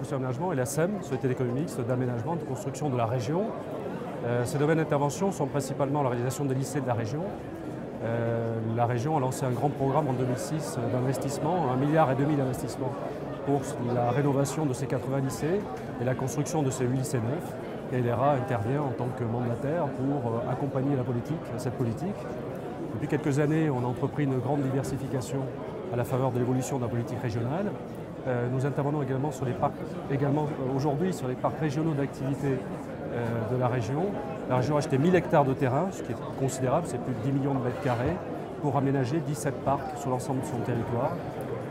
construction d'aménagement et la SEM, Société d'économie mixte d'aménagement, de construction de la région. Ces domaines d'intervention sont principalement la réalisation des lycées de la région. La région a lancé un grand programme en 2006 d'investissement, 1,5 milliard d'investissement pour la rénovation de ces 80 lycées et la construction de ces 8 lycées neufs. Et l'ERA intervient en tant que mandataire pour accompagner cette politique. Depuis quelques années, on a entrepris une grande diversification à la faveur de l'évolution de la politique régionale. Nous intervenons également aujourd'hui sur les parcs régionaux d'activité de la région. La région a acheté 1000 hectares de terrain, ce qui est considérable, c'est plus de 10 millions de mètres carrés, pour aménager 17 parcs sur l'ensemble de son territoire.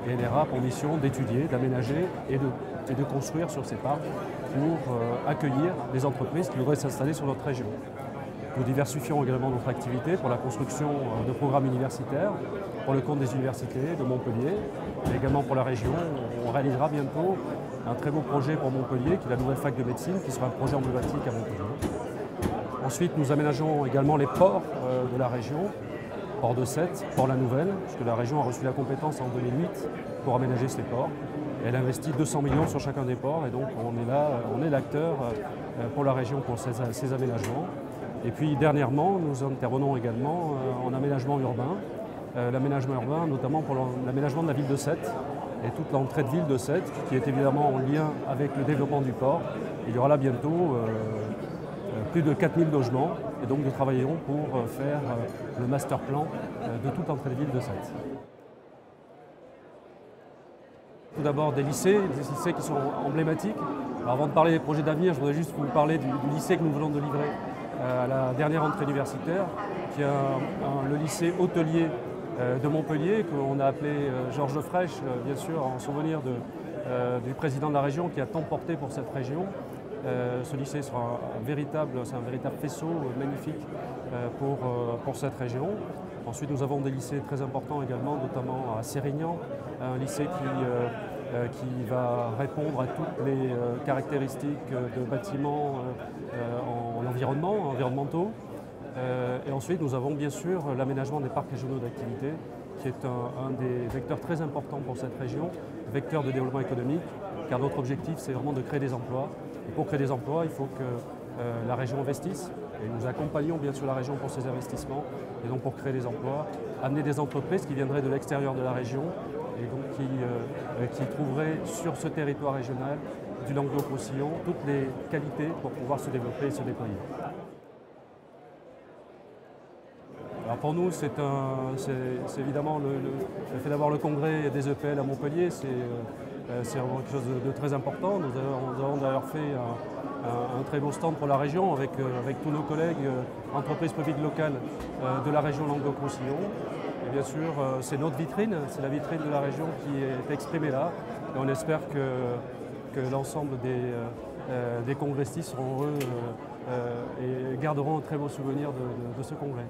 Et l'ERA a pour mission d'étudier, d'aménager et de construire sur ces parcs pour accueillir des entreprises qui voudraient s'installer sur notre région. Nous diversifions également notre activité pour la construction de programmes universitaires, pour le compte des universités de Montpellier, mais également pour la région. On réalisera bientôt un très beau projet pour Montpellier, qui est la nouvelle fac de médecine, qui sera un projet emblématique à Montpellier. Ensuite, nous aménageons également les ports de la région, port de Sète, port La Nouvelle, puisque la région a reçu la compétence en 2008 pour aménager ces ports. Elle investit 200 millions sur chacun des ports, et donc on est l'acteur pour la région pour ces aménagements. Et puis dernièrement, nous intervenons également en aménagement urbain. L'aménagement urbain, notamment pour l'aménagement de la ville de Sète et toute l'entrée de ville de Sète, qui est évidemment en lien avec le développement du port. Il y aura là bientôt plus de 4000 logements, et donc nous travaillerons pour faire le master plan de toute l'entrée de ville de Sète. Tout d'abord des lycées qui sont emblématiques. Alors avant de parler des projets d'avenir, je voudrais juste vous parler du lycée que nous venons de livrer à la dernière entrée universitaire, qui est le lycée hôtelier de Montpellier, qu'on a appelé Georges Frêche, bien sûr, en souvenir du président de la région qui a tant porté pour cette région. Ce lycée sera un véritable faisceau magnifique pour cette région. Ensuite, nous avons des lycées très importants également, notamment à Sérignan, un lycée qui va répondre à toutes les caractéristiques de bâtiments environnementaux. Et ensuite, nous avons bien sûr l'aménagement des parcs régionaux d'activité, qui est un des vecteurs très importants pour cette région, vecteur de développement économique, car notre objectif, c'est vraiment de créer des emplois. Et pour créer des emplois, il faut que la région investisse. Et nous accompagnons bien sûr la région pour ces investissements. Et donc pour créer des emplois, amener des entreprises qui viendraient de l'extérieur de la région et donc qui trouveraient sur ce territoire régional du Languedoc-Roussillon toutes les qualités pour pouvoir se développer et se déployer. Alors pour nous, c'est évidemment le fait d'avoir le congrès des EPL à Montpellier, c'est vraiment quelque chose de très important. Nous avons d'ailleurs fait un très beau stand pour la région avec tous nos collègues entreprises publiques locales de la région Languedoc-Roussillon. Et bien sûr, c'est notre vitrine, c'est la vitrine de la région qui est exprimée là. Et on espère que l'ensemble des congressistes seront heureux et garderont un très beau souvenir de ce congrès.